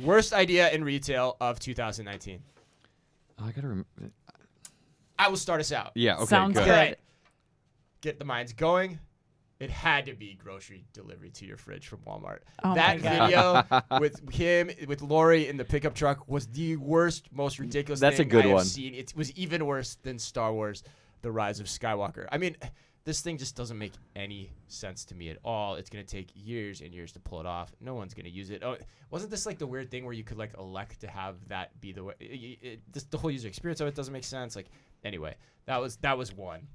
Worst idea in retail of 2019. I gotta remember. I will start us out. Yeah. Okay. Sounds good. good. All right. Get the minds going. It had to be grocery delivery to your fridge from Walmart. Oh That my God. video with Lori in the pickup truck was the worst, most ridiculous That's a thing good I have one. seen. It was even worse than Star Wars: The Rise of Skywalker. I mean, this thing just doesn't make any sense to me at all. It's going to take years and years to pull it off. No one's going to use it. Oh, wasn't this like the weird thing where you could like elect to have that be the way? The whole user experience of it doesn't make sense. Like, anyway, that was one.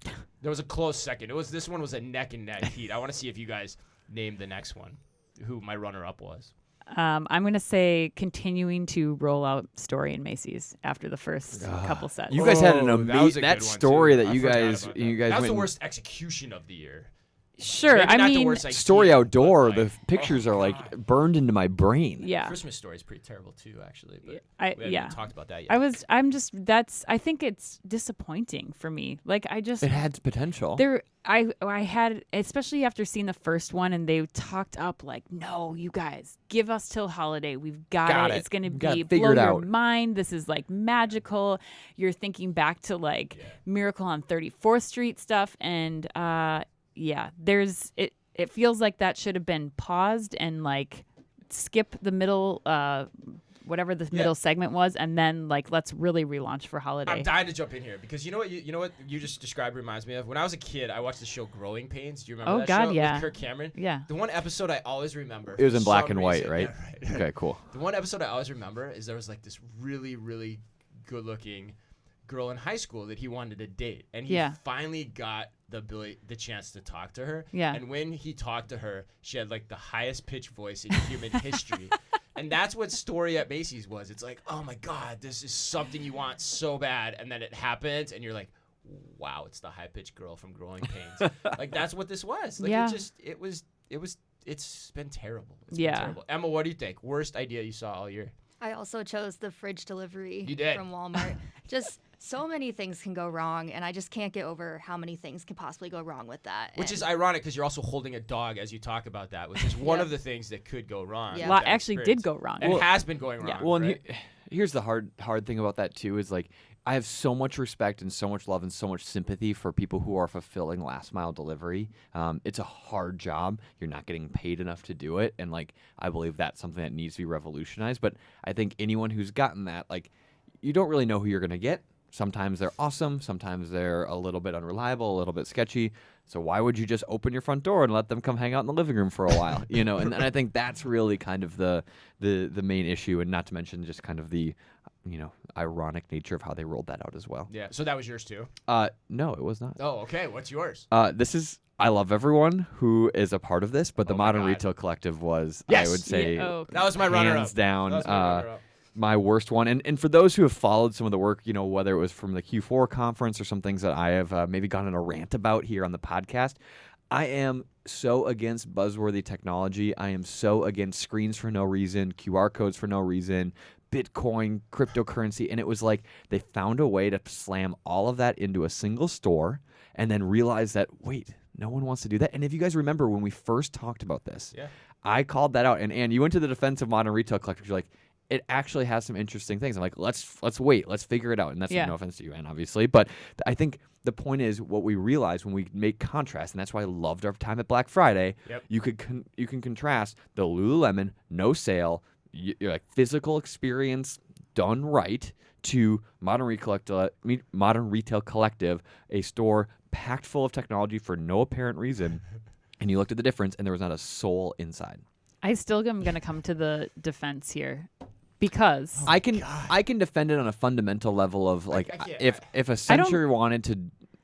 There was a close second. This one was a neck and neck heat. I want to see if you guys name the next one. Who my runner up was. I'm going to say continuing to roll out Story in Macy's after the first couple sets. You guys had an Oh, that was a amazing good that one, story too. that I you forgot guys about you guys that was went the and- worst execution of the year. Sure. Maybe I not the mean, worst, like, Story date, outdoor. but, The like, pictures oh are my like God. burned into my brain. yeah. Christmas Story is pretty terrible too, actually. But I we haven't even talked about that yet. I think it's disappointing for me. Like I just It had potential. I had, especially after seeing the first one, and they talked up like, no, you guys, give us till holiday. We've got it. It's going to Got be it blow figured your out. mind. This is like magical. You're thinking back to like Miracle on 34th Street stuff. And it feels like that should have been paused and like skip the middle, whatever the middle segment was, and then like let's really relaunch for holiday. I'm dying to jump in here because you know what you just described reminds me of. When I was a kid, I watched the show Growing Pains. Do you remember Oh, that God, show yeah. with Kirk Cameron? Yeah. The one episode I always remember. It was for in black some and white, reason- right? Yeah, right. Okay, cool. The one episode I always remember is there was like this really, really good-looking girl in high school that he wanted to date, and he finally got the chance to talk to her. Yeah. And when he talked to her, she had like the highest pitched voice in human history. And that's what Story at Macy's was. It's like, oh my God, this is something you want so bad, and then it happens, and you're like, wow, it's the high pitched girl from Growing Pains. Like that's what this was. Like it's been terrible. It's been terrible. Emma, what do you think? Worst idea you saw all year? I also chose the fridge delivery You did. from Walmart. Just so many things can go wrong, and I just can't get over how many things can possibly go wrong with that. Which is ironic because you're also holding a dog as you talk about that, which is one of the things that could go wrong. Yeah. with A lot that actually experience. did go wrong. And has been going wrong. Well, and right? here's the hard thing about that too is like I have so much respect and so much love and so much sympathy for people who are fulfilling last mile delivery. It's a hard job. You're not getting paid enough to do it, and like I believe that's something that needs to be revolutionized. But I think anyone who's gotten that, like, you don't really know who you're gonna get. Sometimes they're awesome. Sometimes they're a little bit unreliable, a little bit sketchy. So why would you just open your front door and let them come hang out in the living room for a while? You know, and I think that's really kind of the main issue, and not to mention just kind of the ironic nature of how they rolled that out as well. Yeah. So that was yours too. No, it was not. Oh, okay. What's yours? This is. I love everyone who is a part of this, but the Oh my Modern God. Retail Collective was, Yes! I would say, Yeah, oh, That was my runner-up. hands down. That was my runner-up. My worst one. And for those who have followed some of the work, whether it was from the Q4 conference or some things that I have maybe gone on a rant about here on the podcast, I am so against buzzworthy technology. I am so against screens for no reason, QR codes for no reason, Bitcoin, cryptocurrency. And it was like they found a way to slam all of that into a single store and then realize that, wait, no one wants to do that. And if you guys remember when we first talked about this, I called that out. And Ann, you went to the defense of Modern Retail Collective. You're like, it actually has some interesting things. I'm like, let's wait, let's figure it out. And that's no offense to you, Ann, obviously. But I think the point is what we realize when we make contrast, and that's why I loved our time at Black Friday. Yep. You can contrast the Lululemon no sale, like physical experience done right, to Modern Retail Collective, a store packed full of technology for no apparent reason. And you looked at the difference, and there was not a soul inside. I still am going to come to the defense here because I can defend it on a fundamental level of like I can't- if Accenture wanted to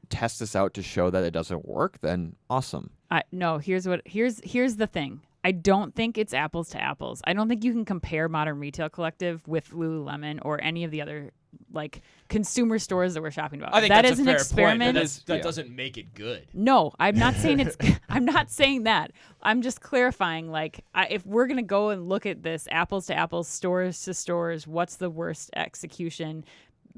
test this out to show that it doesn't work, then awesome. no. Here's the thing. I don't think it's apples to apples. I don't think you can compare Modern Retail Collective with Lululemon or any of the other like consumer stores that we're shopping about. I think that that's is a an fair experiment. point. That doesn't make it good. No, I'm not saying it's. I'm not saying that. I'm just clarifying. Like, if we're gonna go and look at this apples to apples, stores to stores, what's the worst execution?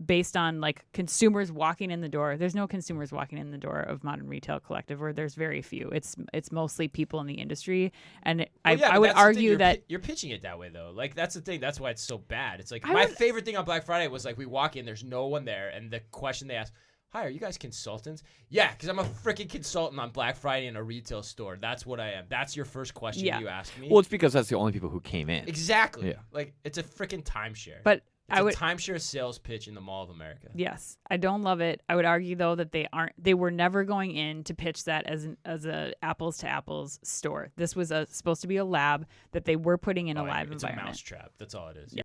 based on like consumers walking in the door. There's no consumers walking in the door of Modern Retail Collective, or there's very few. It's mostly people in the industry, and Well, yeah, I but would that's the thing, argue that you're pitching it that way though. Like that's the thing. That's why it's so bad. It's like I my would- favorite thing on Black Friday was like we walk in, there's no one there, and the question they ask, "Hi, are you guys consultants?" Yeah, because I'm a freaking consultant on Black Friday in a retail store. That's what I am. That's your first question Yeah. you ask me. Well, it's because that's the only people who came in. exactly. Yeah. Like it's a freaking timeshare. but it's I a would timeshare sales pitch in the Mall of America. yes, I don't love it. I would argue though that they were never going in to pitch that as a apples to apples store. This was supposed to be a lab that they were putting in a Oh, live it's a environment. mousetrap. That's all it is.